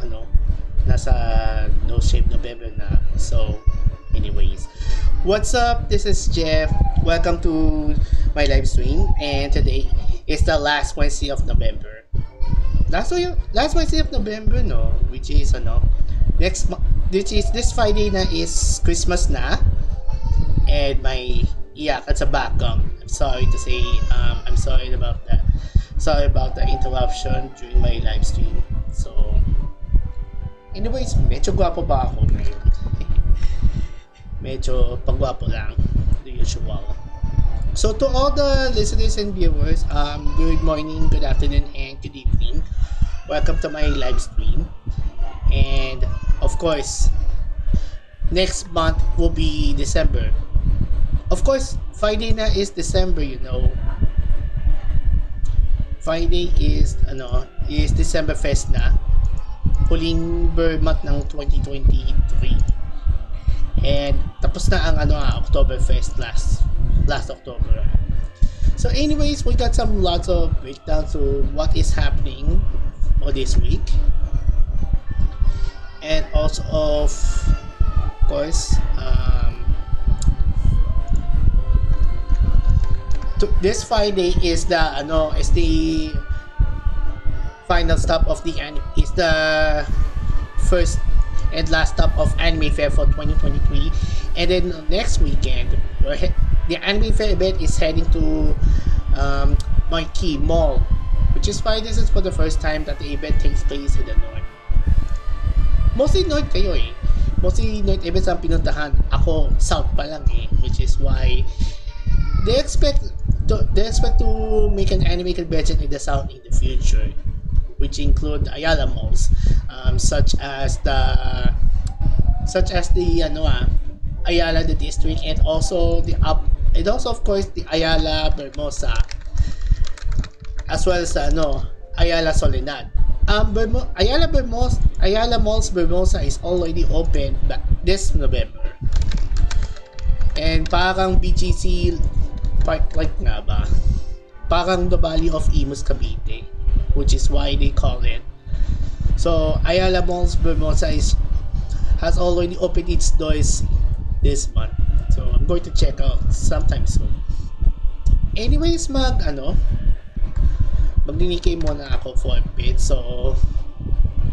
ano, nasa No Shave November na. So, anyways, what's up? This is Jeff. Welcome to my live stream, and today is the last Wednesday of November. Last Wednesday of November, no, which is which is this Friday na is Christmas na, and my at the background. I'm sorry to say, I'm sorry about that. Sorry about the interruption during my live stream. So, anyways, medyo gwapo ba ako ngayon? Medyo pagwapo lang, the usual. So to all the listeners and viewers, good morning, good afternoon, and good evening. Welcome to my live stream. And of course, next month will be December. Of course, Friday na is December, you know. Friday is December Fest na. Huling month ng 2023. And tapos na ang October Fest last October. So anyways, we got lots of breakdown to what is happening for this week. And also of course, this Friday is the final stop of the first and last stop of Anime Fair for 2023, and then next weekend the Anime Fair event is heading to Nikke Mall, which is why this is for the first time that the event takes place in the north. Mostly north kayo eh. Mostly north events ang pinuntahan. Ako south pa lang eh, which is why they expect to make an anime convention in the south in the future, which include Ayala malls, such as the Ayala the district, and also of course the Ayala Bermosa, as well as Ayala Soledad. Ayala Malls Bermosa is already open this November, and parang BGC Park like nga ba, parang the Valley of Imus Cavite, which is why they call it. So Ayala Malls Bermosa has already opened its doors this month, so I'm going to check out sometime soon. Anyways, magninike muna ako for a bit, so,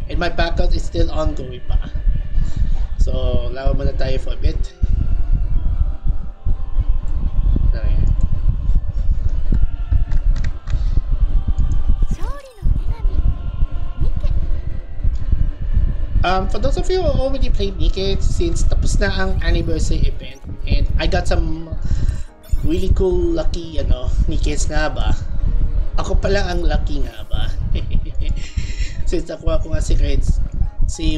and my backup is still ongoing pa, so lawa muna tayo for a bit. For those of you who already played Nikke, since tapos na ang anniversary event, and I got some really cool lucky Nikkes nga ba. Ako pala ang lucky nga ba. Since nakuha ko nga si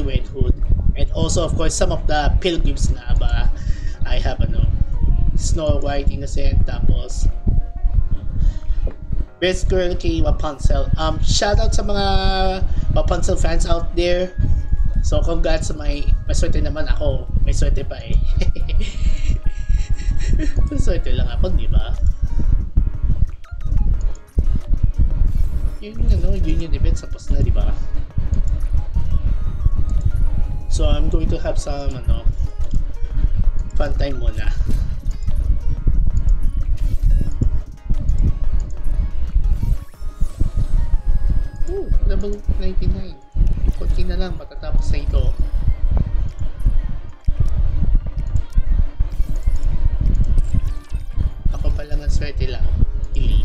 Red Hood, and also of course some of the pilgrims nga ba. I have Snow White Innocent, tapos Best Girl kay Rapunzel. Shout out sa mga Rapunzel fans out there. So congrats sa may swerte naman ako. May swerte pa eh. May swerte lang ako, di ba? Yun yung event sa post na, di ba? So I'm going to have some fun time muna. Level 99. Kunti na lang, matatapos na ito. Ako pa lang ang swerte lang. Ili.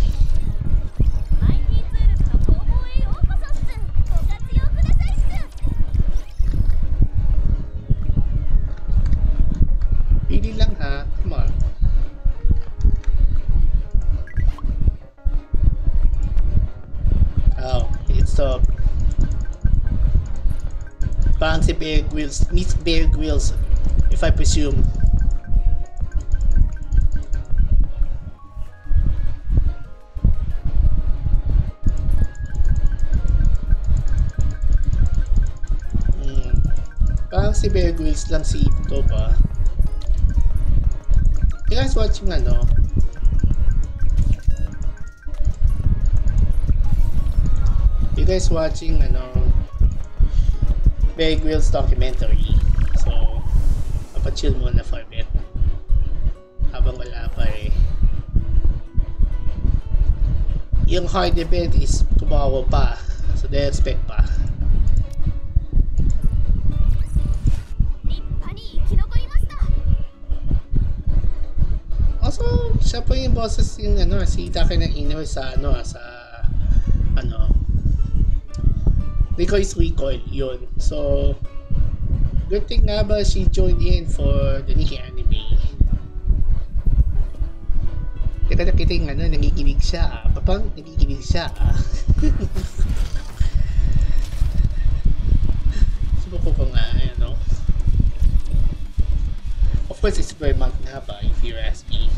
Pili lang ha. Come on. Oh, it's the parang si Bear Grylls, meets Bear Grylls, if I presume. Parang si Bear Grylls lang si ito ba? You guys watching You guys watching Bear Grylls documentary. So, mapachill muna for a bit. Habang wala pa eh. Yung hard event is tomorrow pa. So, they expect pa. Also, siya po yung boses yung ano, si Take ng Inoue sa ano, Recoil's Recoil, yun. So, good thing nga ba she joined in for the Nikke anime. Teka nakita yung ano, nangikinig siya. Papang nangikinig siya. Subuko ko nga, ano. Of course, it's very month nga ba, if you ask me.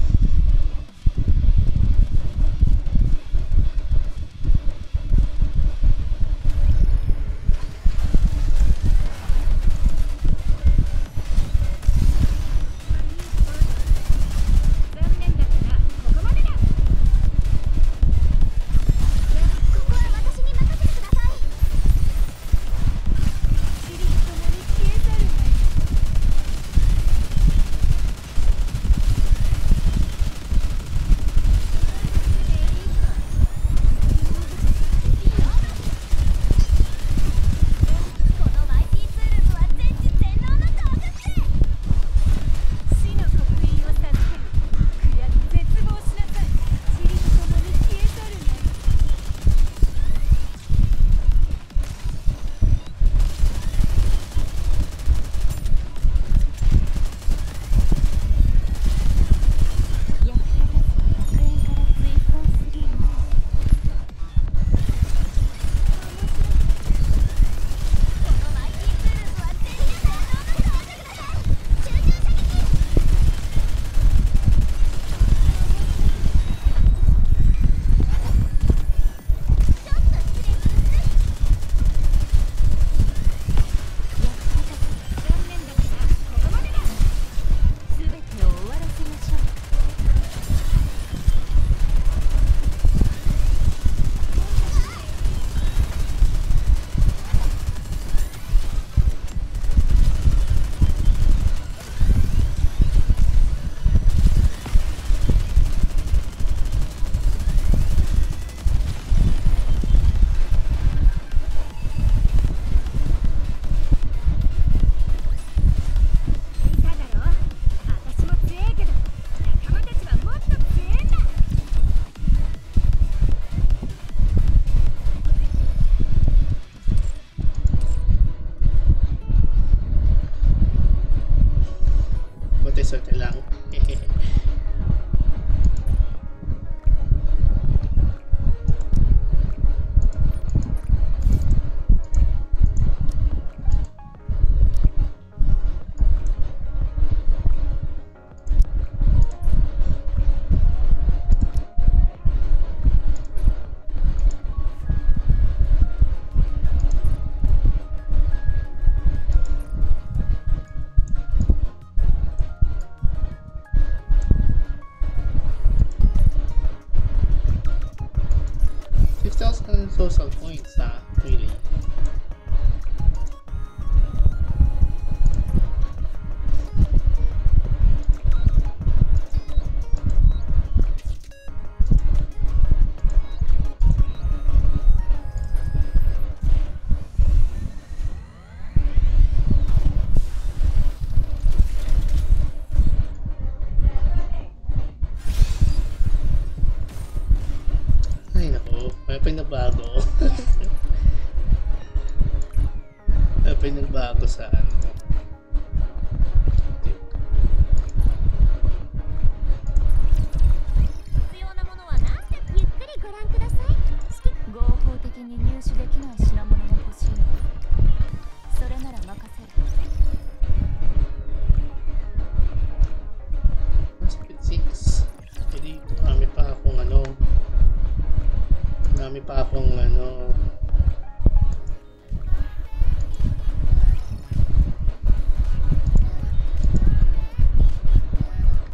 Swerte lang. Social points, really. Ay nako, may pinagbago. May pinagbago sa ano.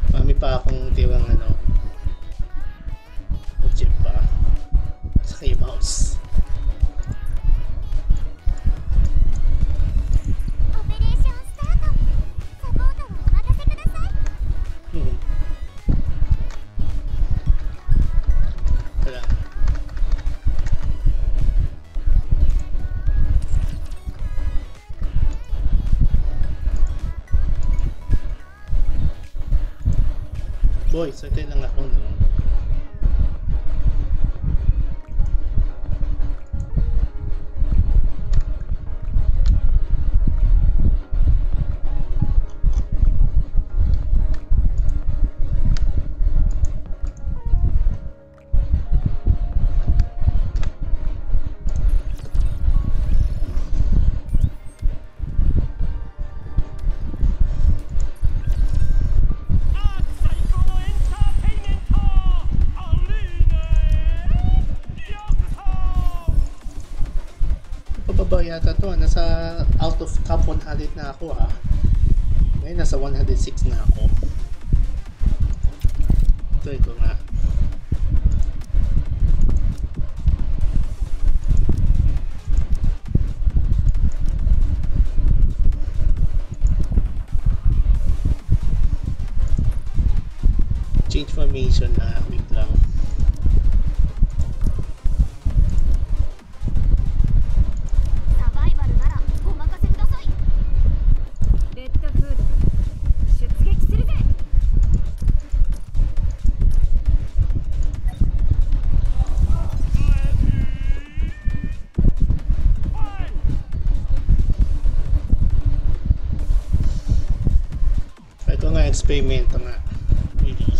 Marami pa akong ano, tirang ano, budget pa sa kay mouse. Boy, swerte lang ako, no? Pababa yata to, nasa out of top 100 na ako ha. Ngayon nasa 106 na ako. Try ko nga. Change formation na, wait lang. Experimento nga. Really.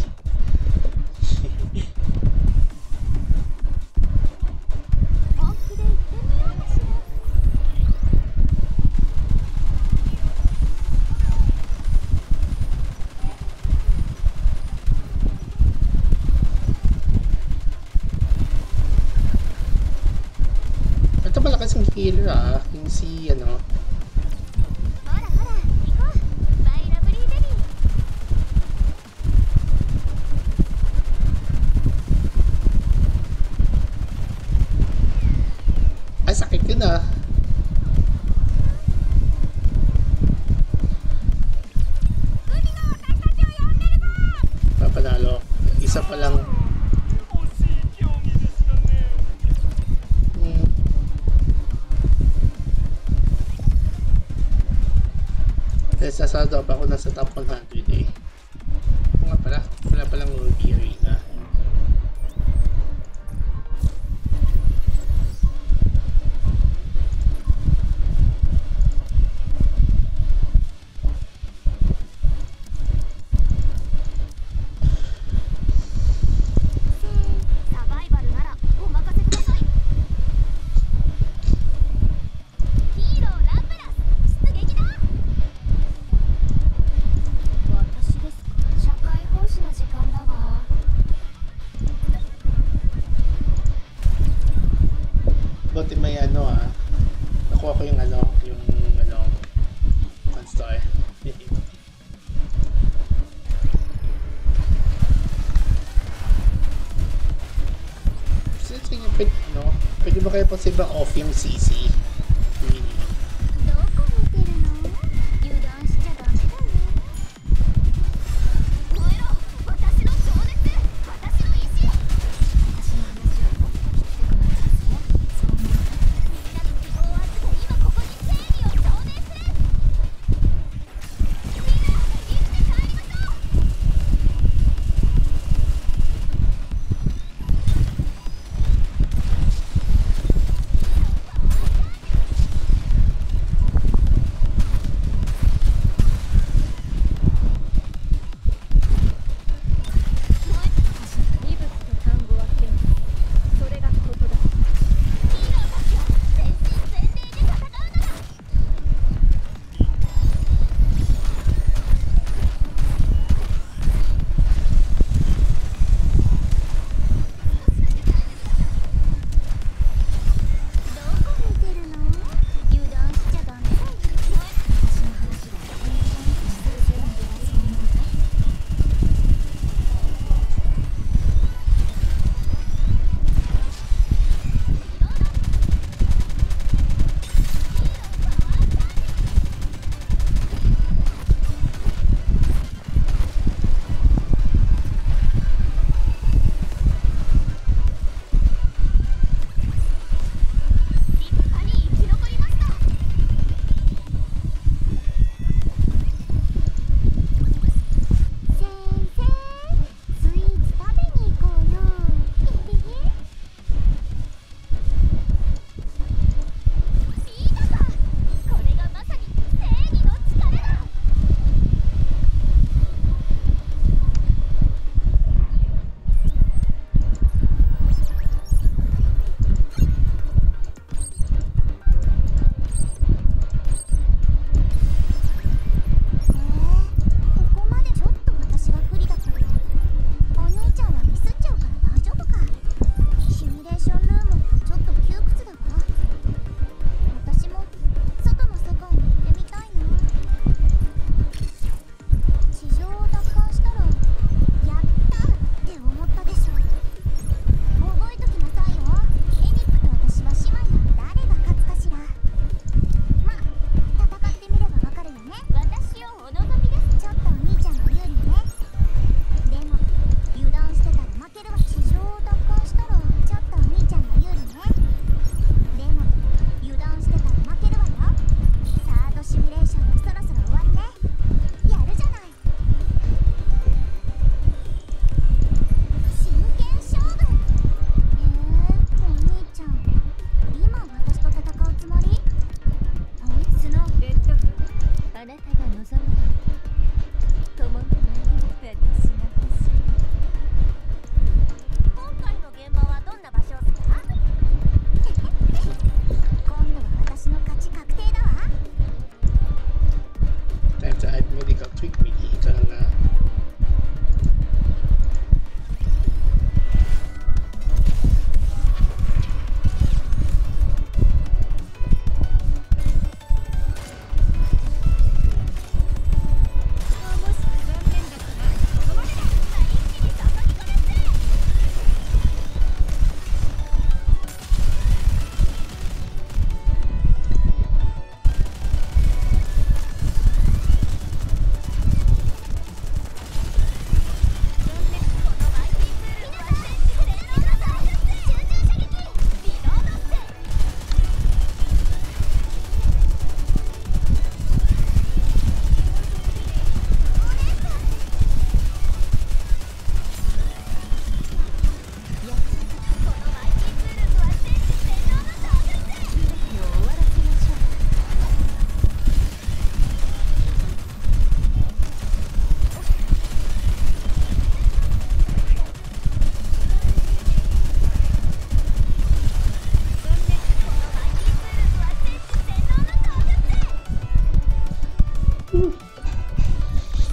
Ito malakas yung healer ah. Yung si ano. Ay, sakit yun ah. Papanalo. Isa pa lang. Sasado pa ako nasa top 100 eh. Kung nga pala, wala palang Ruby Arena. Buti may ano ah. Nakuha ko yung ano, one-star. Sige, pwede ba kayo posible off yung CC? あなたが望むなら共に私が欲しい。今回の現場はどんな場所ですか？今度は私の勝ち確定だわ。Time to add medical treatment. Ika nga.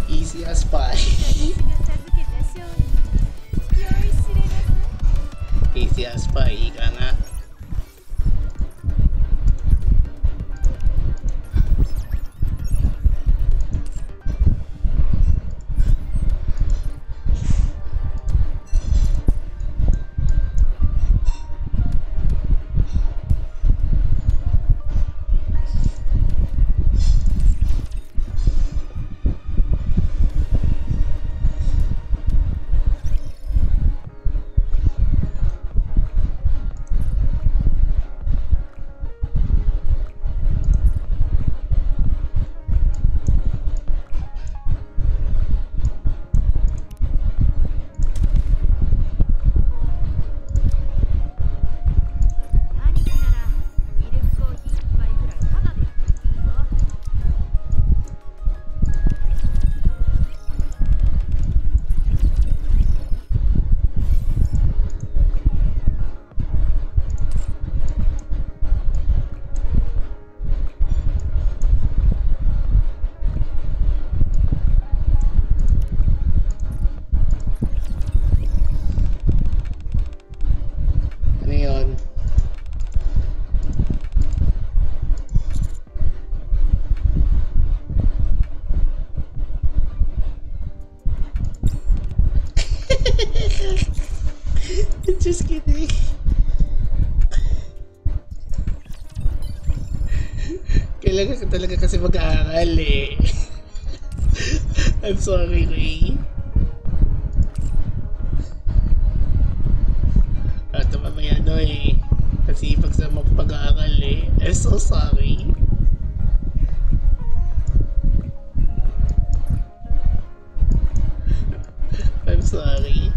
Easy as pie. Easy as pie, ika nga. Just kidding. Kailangan ka talaga kasi mag-aaral eh. I'm sorry, Ray. At mamaya no eh. Kasi pag sa pag-aaral eh. I'm so sorry. I'm sorry.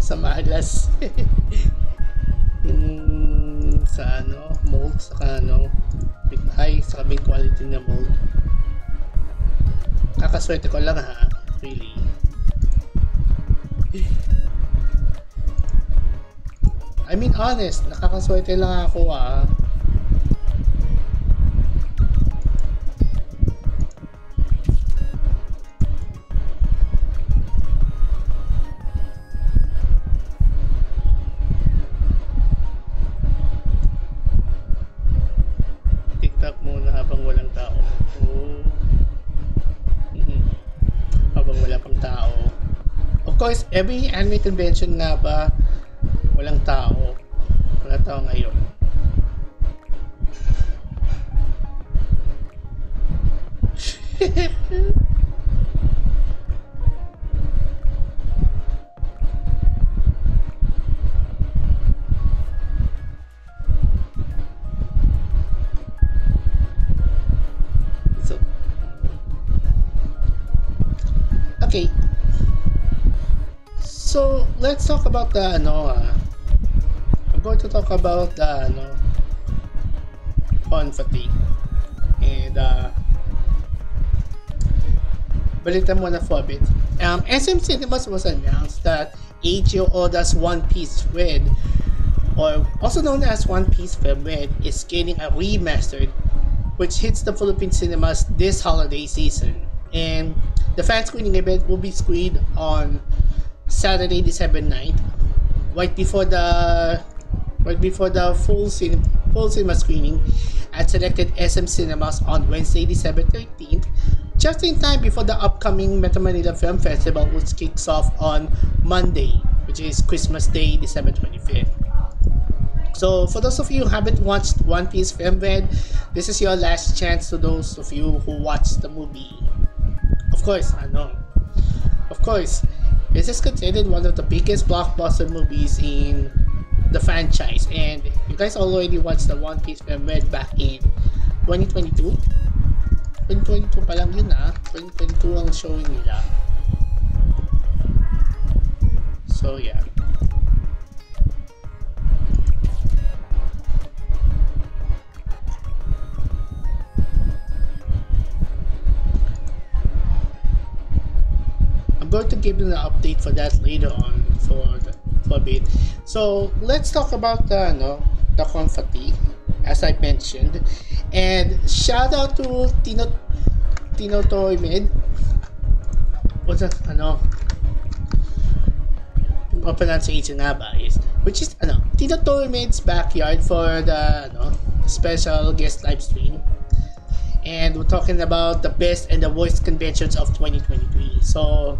sa malas. Sa ano, mold, saka ano, ay, saka may quality na mold. Kakaswerte ko lang ha, really. I mean honest, nakakaswerte lang ako ha. TikTok muna habang walang tao. Oh. Habang wala pang tao. Of course, every anime convention nga ba, walang tao. Wala tao ngayon. So, okay. So, let's talk about the ano I'm going to talk about the ano Con Fatigue. And balita muna for a bit. SM Cinemas was announced that Eiichiro Oda's One Piece Red, or also known as One Piece Film Red, is getting a remastered which hits the Philippine cinemas this holiday season. And the fan screening event will be screened on Saturday, December 9th, right before the full cinema screening at selected SM cinemas on Wednesday, December 13th, just in time before the upcoming Metro Manila Film Festival, which kicks off on Monday, which is Christmas Day, December 25th. So for those of you who haven't watched One Piece Film Red, this is your last chance to those of you who watched the movie. Of course, I know. Of course, this is considered one of the biggest blockbuster movies in the franchise, and you guys already watched the One Piece Film Red back in 2022. 2022 pa lang yun 2022 ang showing nila. So yeah. I'm going to give you an update for that later on for a bit. So let's talk about the Con Fatigue, as I mentioned, and shout out to Tino Toymed. What's that? Pronunciation nga ba is, which is Tino Toymed's backyard for the special guest live stream. And we're talking about the best and the worst conventions of 2023. So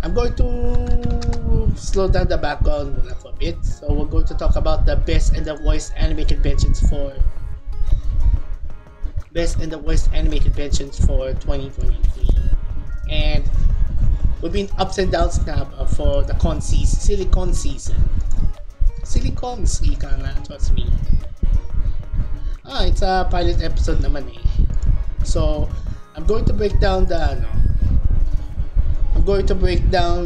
I'm going to slow down the background for a bit. So we're going to talk about the best and the worst anime conventions for 2023. And we've been ups and downs now for the Silicon season. Silicon ika nga, trust me. It's a pilot episode naman eh. So I'm going to break down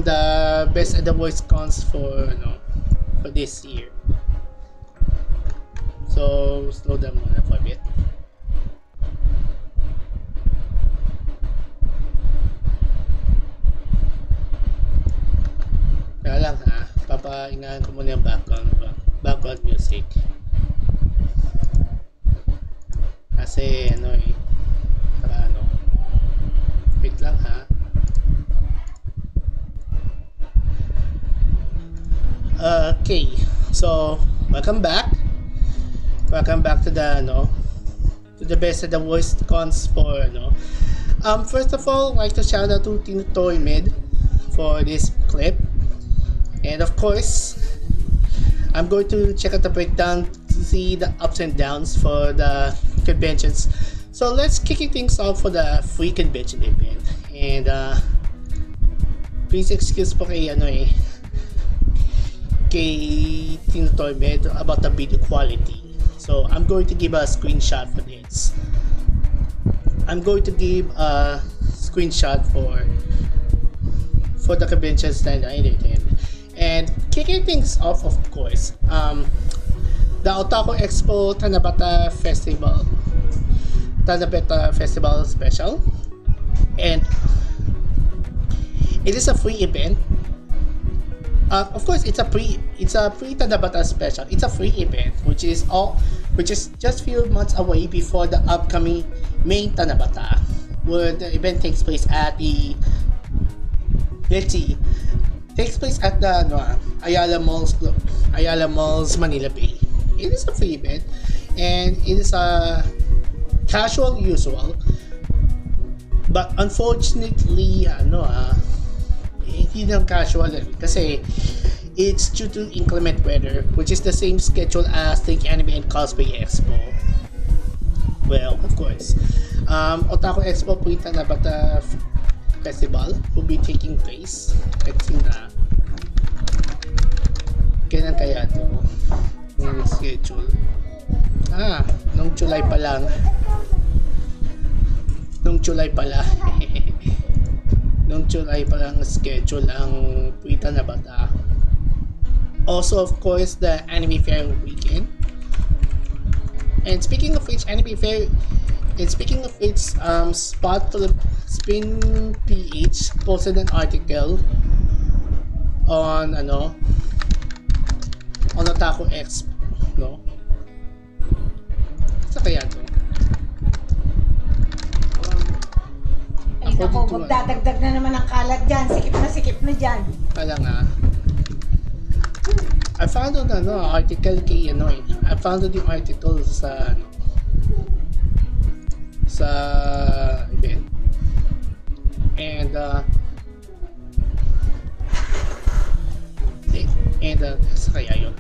the best and the worst cons for this year. So slow down muna for a bit. Kaya lang papaingahan ko muna yung background music. Kasi wait lang okay, so welcome back to the best and the worst cons for first of all, I'd like to shout out to Tino Toymed for this clip, and of course I'm going to check out the breakdown to see the ups and downs for the conventions. So let's kick things off for the free convention event, and please excuse po kay kay Tino Toymed about the video quality. So I'm going to give a screenshot for this. I'm going to give a screenshot for the conventions that I attend. And kicking things off, of course, the Otaku Expo Tanabata Festival Special, and it is a free event. Of course, it's a pre Tanabata special. It's a free event, which is just few months away before the upcoming main Tanabata, where the event takes place at the Ayala Malls, Manila Bay. It is a free event, and it is a casual usual, but unfortunately, hindi lang casual kasi it's due to inclement weather, which is the same schedule as the Anime and Cosplay Expo. Well, of course, Otaku Expo Punta na Bata Festival will be taking place. Let's see na kailan kaya ito yung schedule. Nung July pa lang. Nung July pala. Nung July pa lang schedule ang Punta na Bata. Also, of course, the Anime Fair weekend. And speaking of which, Spin PH posted an article on Otaku Expo, no? Sa kaya to? Ay nako, magdadagdag na naman ang kalat dyan. Sikip na dyan. Kala nga. I found out article kay I found out yung article sa event. And sa kaya yun.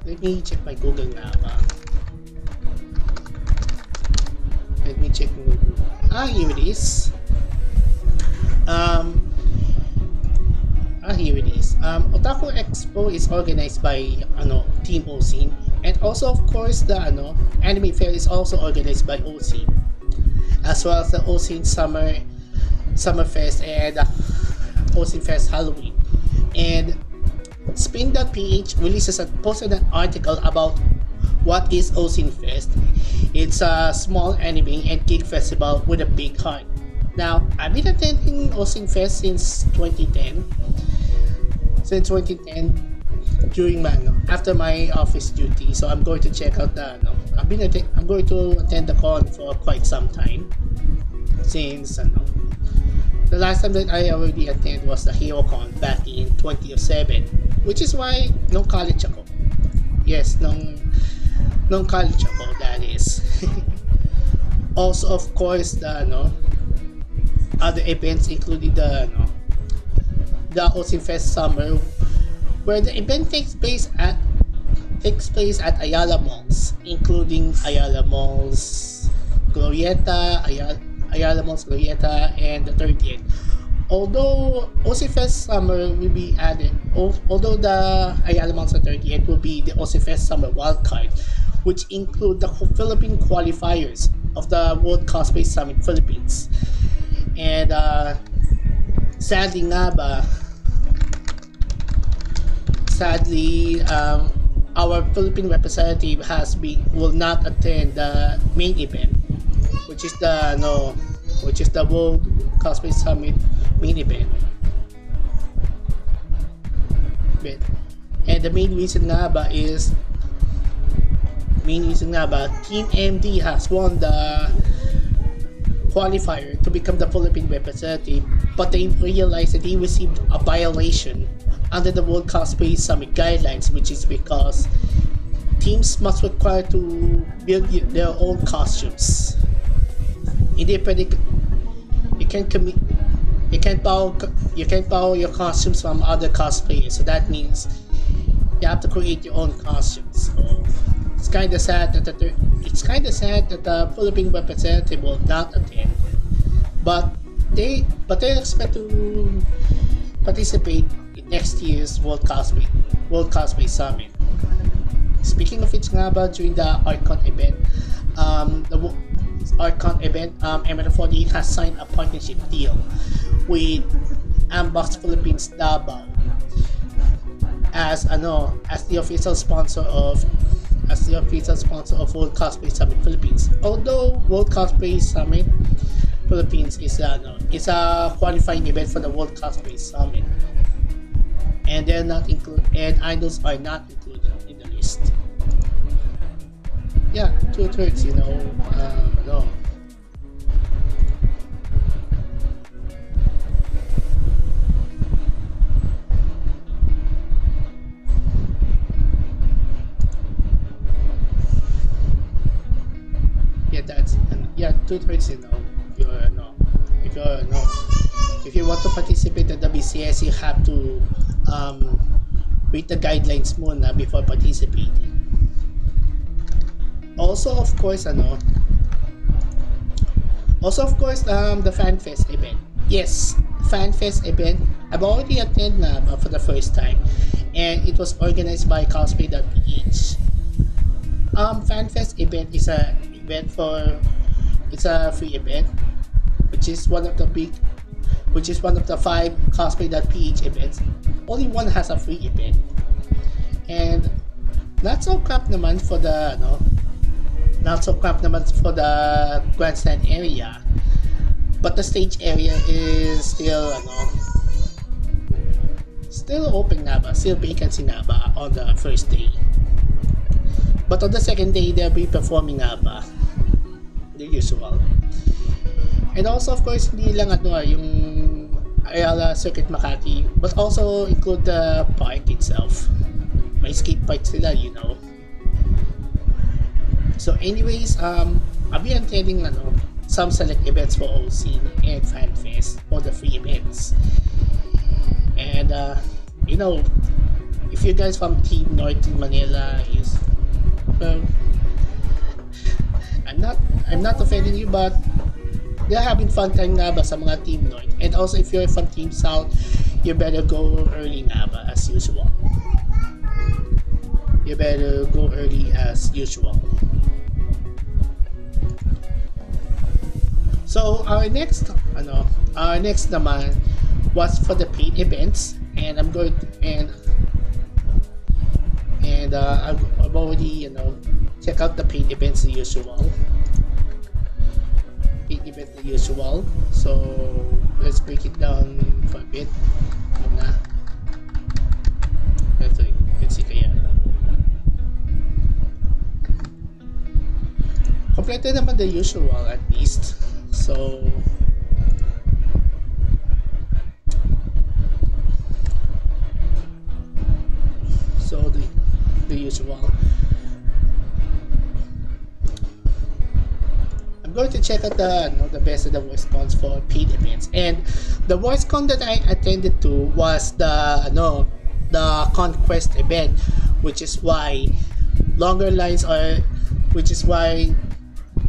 Let me check my Google Map. Let me check Google. Here it is. Here it is. Otaku Expo is organized by Team OSIN, and also of course the Anime Fair is also organized by OSIN, as well as the OSIN Summer Fest and OSIN Fest Halloween. And Spin.ph posted an article about what is OSIN Fest. It's a small anime and geek festival with a big heart. Now, I've been attending OSIN Fest since 2010. During after my office duty, so I'm going to check out the. I'm going to attend the con for quite some time. Since the last time that I already attended was the HeroCon back in 2007, which is why nung college ako. Yes, nung college ako, that is. Also, of course, the other events including the OSIN Fest Summer, where the event takes place at Ayala Malls, including Ayala Malls Glorieta, Ayala Malls Glorieta, and the 30th. Although OSIN Fest Summer will be added, although the Ayala Malls 30th will be the OSIN Fest Summer wildcard, which include the Philippine qualifiers of the World Cosplay Summit Philippines. And sadly, our Philippine representative will not attend the main event, which is the World Cosplay Summit main event. And the main reason is Team MD has won the qualifier to become the Philippine representative, but they realized that they received a violation under the World Cosplay Summit guidelines, which is because teams must require to build their own costumes. You can't borrow your costumes from other cosplayers, so that means you have to create your own costumes. So it's kind of sad that the Philippine representative will not attend, but they expect to participate in next year's World Cosplay Summit. Speaking of which during the ArtCon event, ArtCon event, MN48 has signed a partnership deal with Ambox Philippines Davao as the official sponsor of World Cosplay Summit Philippines. Although World Cosplay Summit Philippines is a qualifying event for the World Cosplay Summit, and idols are not included in the list. Yeah, 2/3, no. Yeah, 2/3, if you want to participate in the BCS, you have to read the guidelines muna before participating. Also, of course, the FanFest event. Yes, FanFest event. I've already attended na for the first time, and it was organized by cosplay.ph. FanFest event is a free event, which is one of the 5 cosplay.ph events. Only one has a free event, and not so crap naman for the grandstand area, but the stage area is still open na ba, still vacancy na ba on the first day. But on the second day, they'll be performing na ba the usual. And also, of course, hindi lang yung Ayala Circuit Makati, but also include the park itself. May skate park sila, So anyways, I'll be attending some select events for OC and FanFest for the free events. And if you guys from Team North in Manila I'm not offending you, but they're having fun time nga ba sa mga Team North. And also, if you're from Team South, you better go early nga ba as usual. So our next naman was for the paid events, and I'm going to, I've already check out the paid events the usual. So let's break it down for a bit. Let's see kaya. Kompleto naman the usual at least. So the usual. I'm going to check out the best of the voice cons for paid events, and the voice con that I attended to was the Conquest event, which is why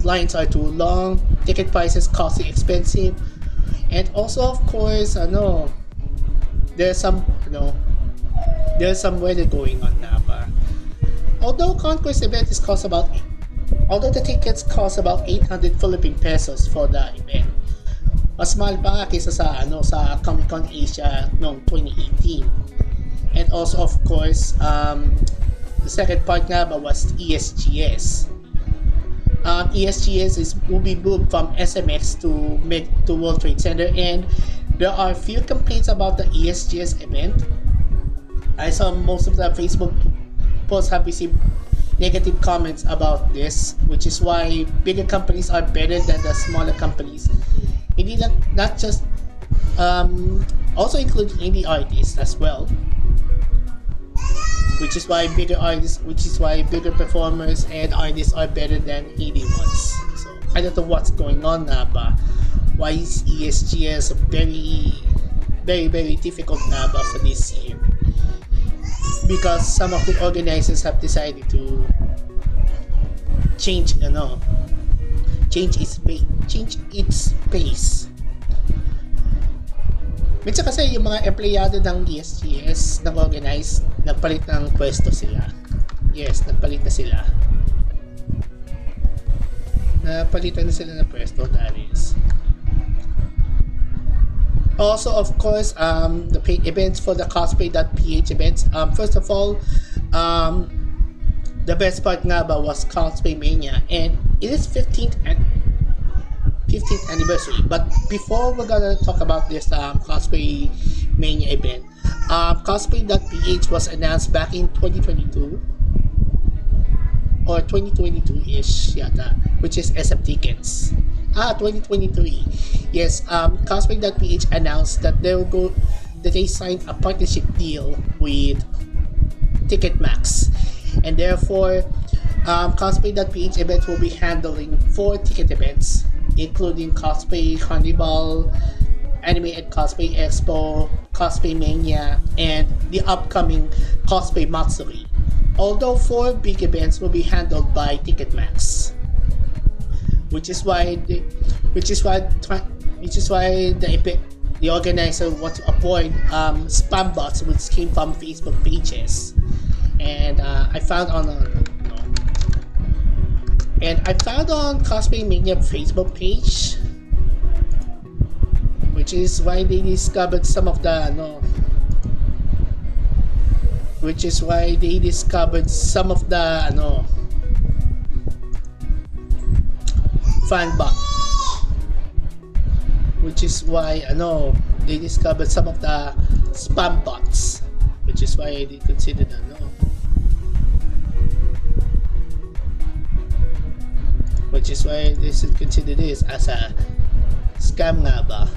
lines are too long, ticket prices costly expensive, and also of course there's some weather going on now. Although the tickets cost about 800 Philippine pesos for the event, mas mahal pa nga kaysa sa Comic-Con Asia noong 2018. And also of course the second part nga ba was ESGS. ESGS will be moved from SMX to World Trade Center, and there are few complaints about the ESGS event. I saw most of the Facebook posts have received negative comments about this, which is why bigger companies are better than the smaller companies. Not just also including indie artists as well, which is why bigger performers and artists are better than indie ones. So I don't know what's going on now, but why is ESGS very, very, very difficult now for this year? Because some of the organizers have decided to change its pace. Minsan kasi yung mga empleyado ng ESGS nag-organize, nagpalit ng pwesto sila. Yes, nagpalit na sila. Palitan na sila ng pwesto, that is. Also, of course, the paid events for the cosplay.ph events. First of all, the best part nga ba was Cosplay Mania, and it is 15th anniversary. But before we're gonna talk about this Cosplay Mania event, cosplay.ph was announced back in 2022 or 2022-ish yata, which is SF Tickets. 2023. Yes, cosplay.ph announced that they signed a partnership deal with Ticketmax, and therefore cosplay.ph events will be handling 4 ticket events, including Cosplay Carnival, Anime and Cosplay Expo, Cosplay Mania, and the upcoming Cosplay Matsuri. Although 4 big events will be handled by Ticketmax, which is why the organizer want to avoid spam bots which came from Facebook pages. And I found on Cosplay Mania Facebook page, which is why they discovered some of the fan bot, which is why they discovered some of the spam bots, which is why they considered which is why they should consider this as a scam nga ba.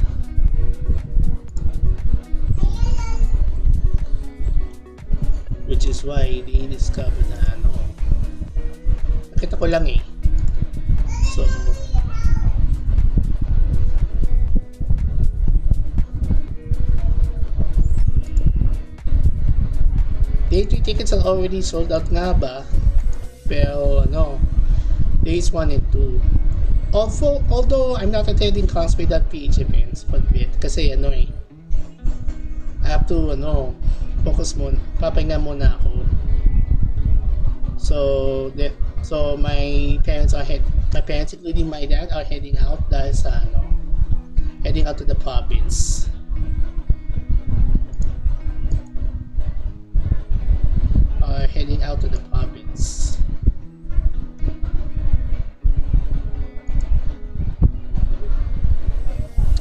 Which is why they discovered na nakita ko lang so day 3 tickets are already sold out nga ba, pero days 1 and 2. Although I'm not attending cosplay.ph events pagbit kasi I have to focus muna, papahinga muna ako. So my parents including my dad are heading out dahil sa heading out to the province. Heading out to the province.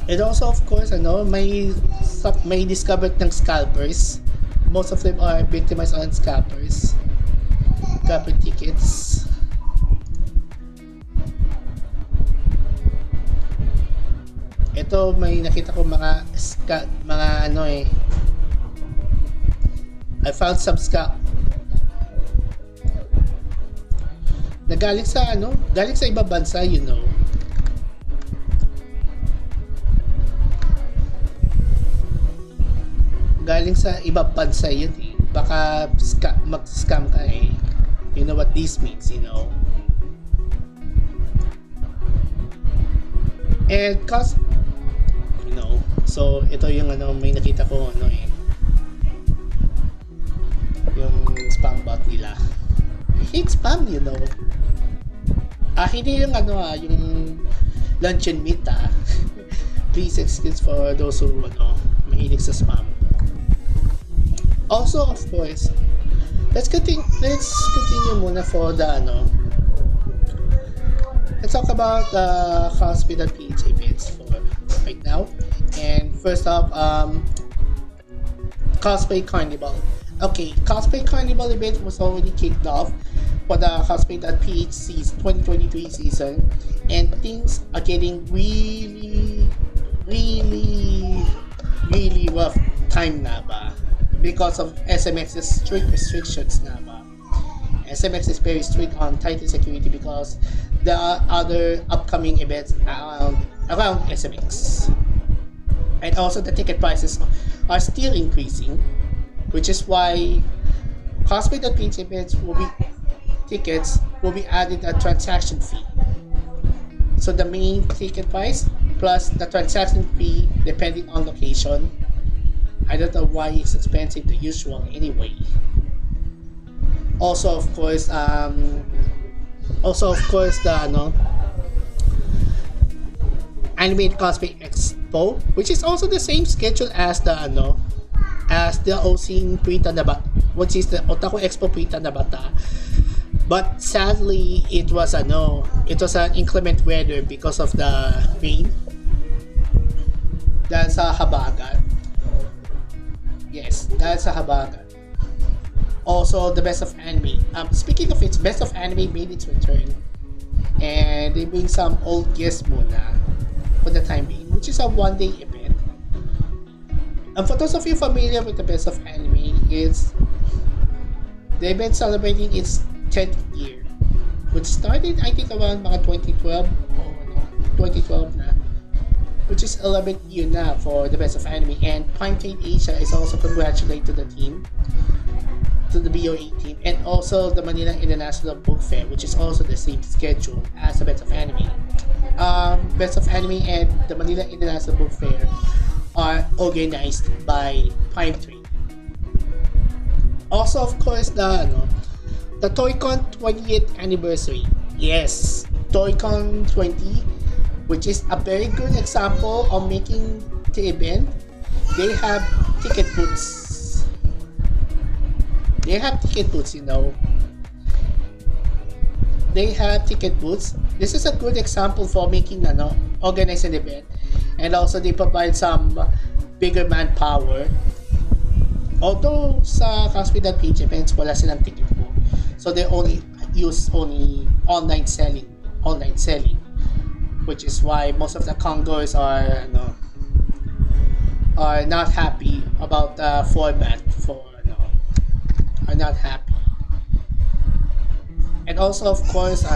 And also, of course, may discovered ng scalpers. Most of them are victimized on scalpers. Scalper tickets. Ito, may nakita ko mga I found some galing sa ibang bansa, galing sa ibang bansa yun baka mag-scam ka you know what this means, and so ito yung may nakita ko yung spam bot nila. I hate spam, hindi yung yung luncheon meat please excuse for those who mahilig sa spam. Also, of course, let's continue muna for the let's talk about cosplay.ph events for right now. And first up, Cosplay Carnival. Okay, Cosplay Carnival event was already kicked off for the cosplay.ph 2023 season, and things are getting really rough time na ba because of SMX's strict restrictions na ba. SMX is very strict on title security because there are other upcoming events around SMX, and also the ticket prices are still increasing, which is why cosplay.ph events tickets will be added a transaction fee. So the main ticket price plus the transaction fee depending on location. I don't know why it's expensive the usual anyway. Also of course the Anime and Cosplay Expo, which is also the same schedule as the OSIN Pre-Tanabata, which is the Otaku Expo Pre-Tanabata. But sadly, it was an inclement weather because of the rain. Dahil sa habagat. Yes, dahil sa habagat. Also, the Best of Anime. Speaking of its Best of Anime made its return. And they bring some old guests muna for the time being, which is a one-day event. And for those of you familiar with the Best of Anime, it's the event celebrating its 10th year, which started I think around mga 2012 or 2012 na, which is 11th year na for the Best of Anime. And Prime Trade Asia is also congratulate to the team, to the BOA team, and also the Manila International Book Fair, which is also the same schedule as the Best of Anime. Best of Anime and the Manila International Book Fair are organized by Prime Trade. Also, of course, the ToyCon 20th anniversary. Yes, ToyCon 20, which is a very good example of making the event. They have ticket booths. They have ticket booths. They have ticket booths. This is a good example for making organize an event, and also they provide some bigger manpower. Although sa Hospital Page events wala silang ticket book, so they use online selling, which is why most of the Congos are not happy about the format are not happy. And also, of course,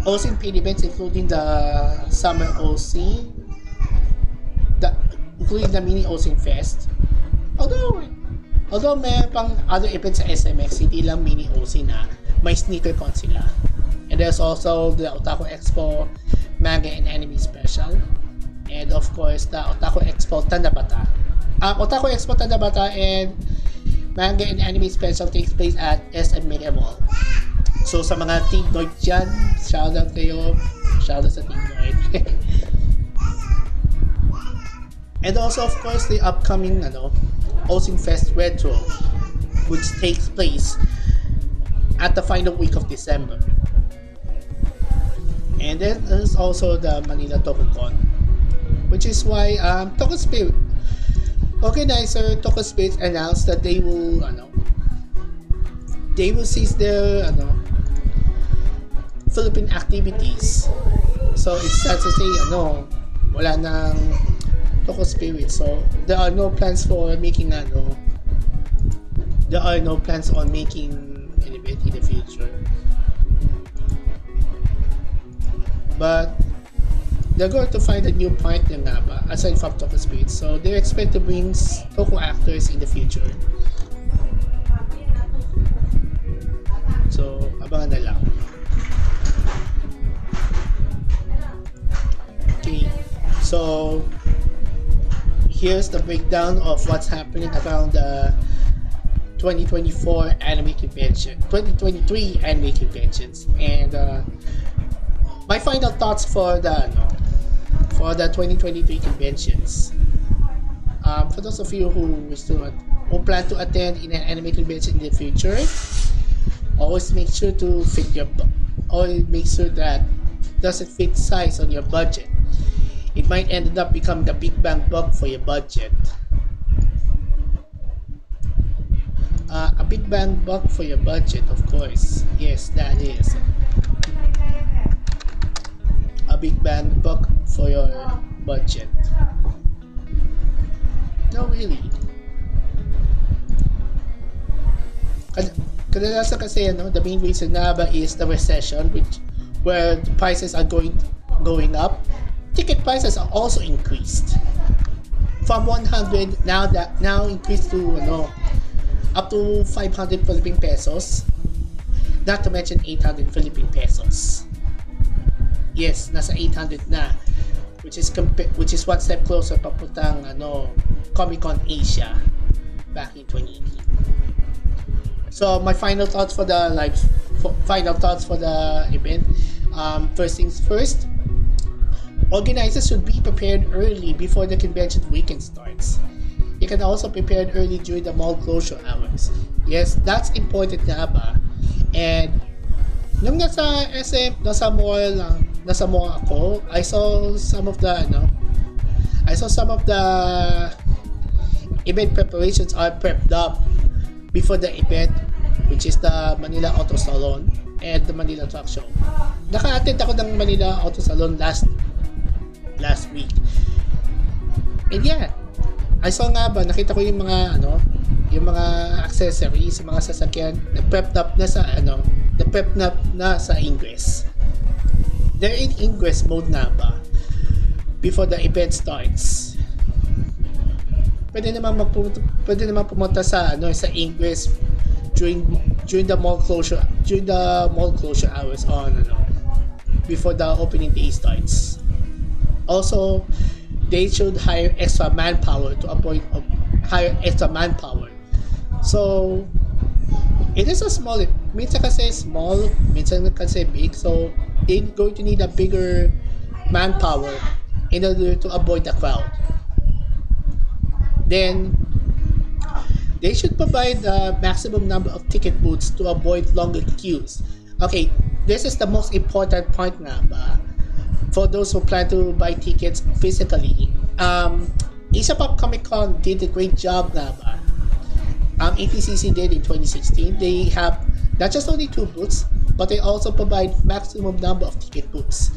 OSIN paid events, including the Summer OSIN, including the Mini OSIN Fest. Although may pang other events sa SMX, hindi lang Mini OSIN na, may sneaker con sila. And there's also the Otaku Expo Manga and Anime Special. And of course, the Otaku Expo Tanabata. Otaku Expo Tanabata and Manga and Anime Special takes place at SM Media Mall. So sa mga Team Noid dyan, shoutout kayo. Shoutout sa Team Noid. And also, of course, the upcoming OSIN Fest Retro, which takes place at the final week of December. And then there's also the Manila TokuCon, which is why Toku Spirit organizer Toku Spirit announced that they will cease their Philippine activities. So it's sad to say wala nang Toku Spirit. So there are no plans for making an event in the future. But they're going to find a new partner nga ba, aside from Toku Spirit. So they expect to bring Toku actors in the future. So abangan na lang. Okay, so here's the breakdown of what's happening around the 2024 anime convention, 2023 anime conventions, and my final thoughts for the 2023 conventions. For those of you who plan to attend in an anime convention in the future, always make sure to make sure that doesn't fit size on your budget. It might end up becoming the big bang buck for your budget. A big bang buck for your budget, of course. Yes, that is a big bang buck for your budget. No, really. Kadalasan kasi the main reason nga ba is the recession, where the prices are going up. Ticket prices are also increased from 100 now increased to up to 500 Philippine pesos, not to mention 800 Philippine pesos. Yes, nasa 800 na, which is one step closer papuntang Comic-Con Asia back in 2018. So my final thoughts for the event. First things first, organizers should be prepared early before the convention weekend starts. You can also prepare early during the mall closure hours. Yes, that's important nga ba? And nung nasa SM, nasa mall ako, I saw some of the event preparations are prepped up before the event, which is the Manila Auto Salon and the Manila Truck Show. Naka-attend ako ng Manila Auto Salon last week. And yeah, I saw nga ba, nakita ko yung mga accessories, yung mga sasakyan na prepped up na sa ingress. They're in ingress mode na ba before the event starts. Pwede naman pumunta sa ingress during the mall closure hours before the opening day starts. Also, they should hire extra manpower. So, it is a small, minsan kasi small, minsan kasi big. So, they're going to need a bigger manpower in order to avoid the crowd. Then, they should provide the maximum number of ticket booths to avoid longer queues. Okay, this is the most important point nga ba for those who plan to buy tickets physically. Asia Pop Comic Con did a great job nga ba. APCC did in 2016. They have not just only 2 booths, but they also provide maximum number of ticket booths.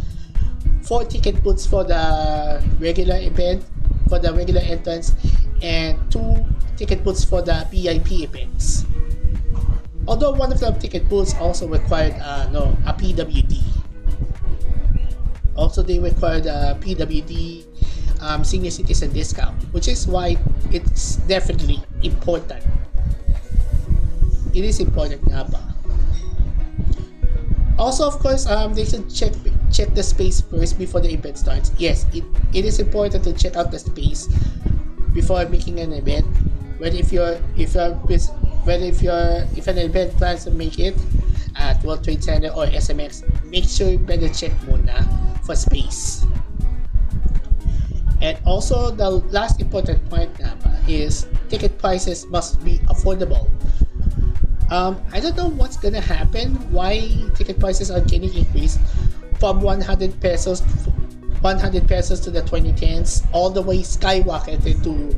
4 ticket booths for the regular event, for the regular entrance, and 2 ticket booths for the VIP events. Although one of the ticket booths also required a PWD. Also, they required a PWD senior citizen discount, which is why it's definitely important. It is important nga ba. Also, of course, they should check the space first before the event starts. Yes, it is important to check out the space before making an event. If an event plans to make it at World Trade Center or SMX, make sure you better check muna for space. And also, the last important point is ticket prices must be affordable. I don't know what's gonna happen, why ticket prices are getting increased from 100 pesos to the 2010s, all the way skyrocketed to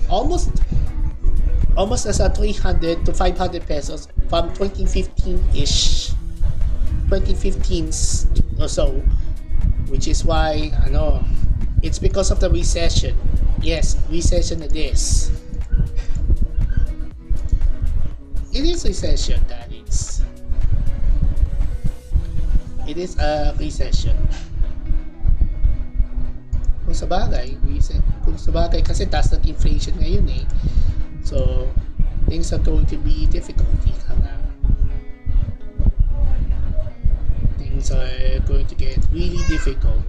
almost as a 300 to 500 pesos from 2015-ish, 2015s or so, which is why it's because of the recession. Yes, recession it is. It is recession, that is. It is a recession. Kung sa bagay kasi taas ng inflation ngayon eh. So, things are going to be difficult. Things are going to get really difficult.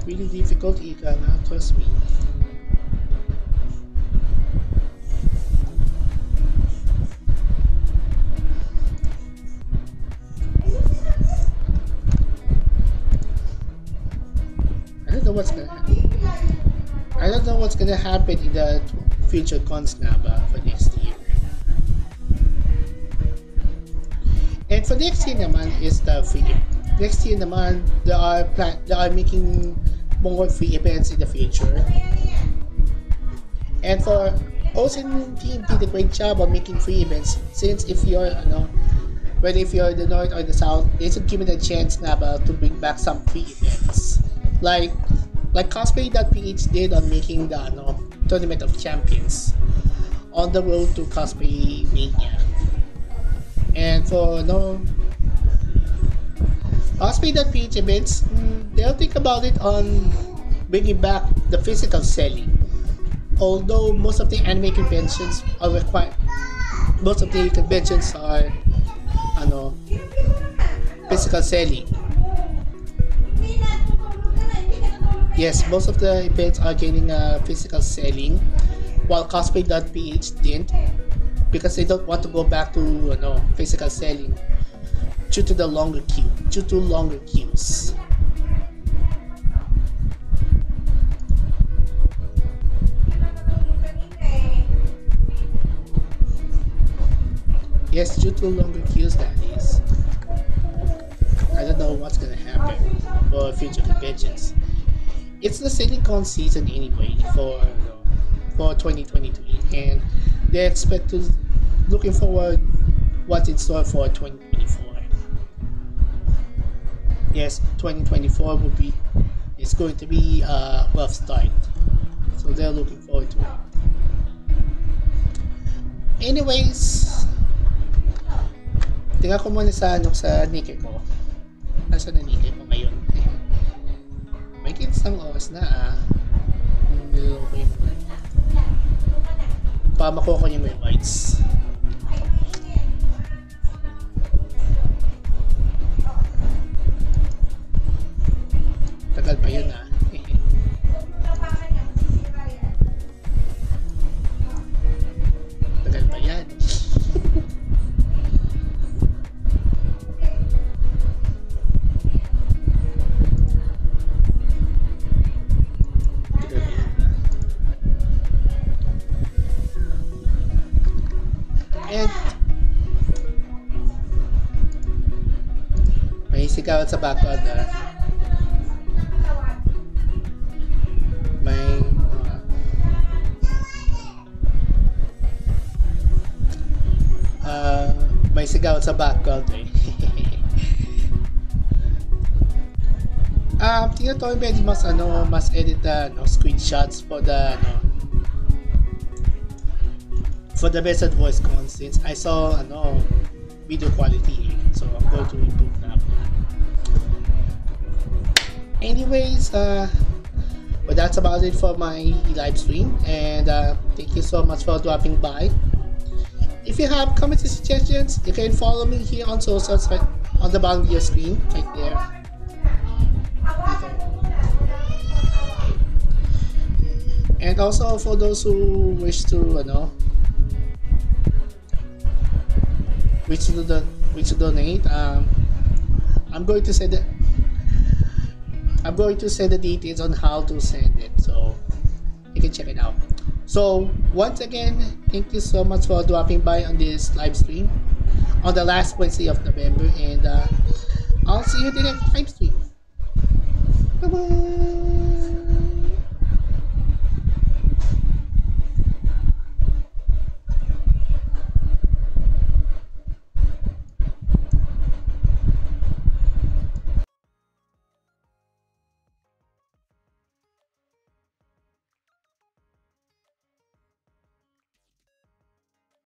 Really difficult, ika nga, trust me. I don't know what's gonna happen in the future cons nga ba for next year. And for next year naman is the free. Next year naman they are making more free events in the future. And for Ocean team did a great job of making free events, since if you're whether if you're the north or the south, they should give it a chance na ba to bring back some free events. Like cosplay.ph did on making the Tournament of Champions on the road to Cosplay Mania. And for cosplay.ph events, they'll think about it on bringing back the physical selling. Although most of the anime conventions are physical selling. Yes, most of the events are gaining physical selling, while cosplay.ph didn't because they don't want to go back to physical selling due to longer queues. Yes, due to longer queues, that is. I don't know what's gonna happen for future conventions. It's the silicon season anyway for 2023, and they expect to looking forward what's in store for 2024. Yes, 2024 will be it's going to be a rough start, so they're looking forward to it. Anyways, tingnan ko muna sa Nikke ko. Nasa na Nikke ko ngayon? May isang oras na niloko yung para makuha ko yung may rights. Tagal pa yun tagal pa yan. And may sigawan sa background may sigawan sa background tingnan to medyo mas edit screenshots for the best voice con since I saw video quality so I'm going to improve that. Anyways, but that's about it for my live stream, and thank you so much for dropping by. If you have comments and suggestions, you can follow me here on socials right on the bottom of your screen right there. And also for those who wish to donate, I'm going to send the details on how to send it, so you can check it out. So once again, thank you so much for dropping by on this live stream on the last Wednesday of November, and I'll see you in the next live stream. Bye bye.